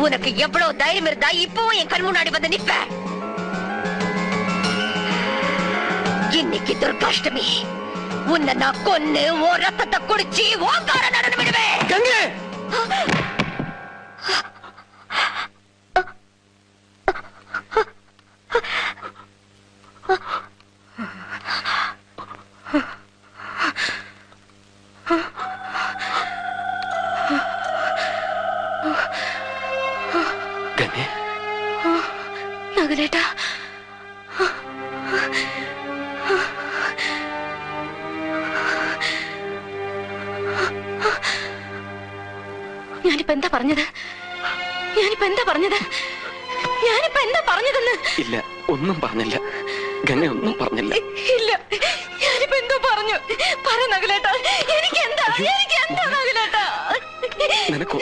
உனக்கு எவ்வளவு தைரியம் இருந்தா இப்பவும் என் கண் முன்னாடி வந்து நிப்ப? இன்னைக்கு துர்காஷ்டமி, உன்னை நான் கொன்னு ஓ ரத்தத்தை குடிச்சு ஓங்கார நடனம் விடுவேன். கங்கை, ഗംഗേ, നകുലേട്ടാ, ഞാനിപ്പോ എന്താ പറഞ്ഞത്? ഇല്ല, ഒന്നും പറഞ്ഞില്ല ഗംഗ, ഒന്നും പറഞ്ഞില്ല. ഇല്ല, ഞാനിപ്പോ എന്തോ പറഞ്ഞു. പറ നകുലേട്ടാ, എനിക്ക് എന്താ നകുലേട്ടാ? നിനക്ക്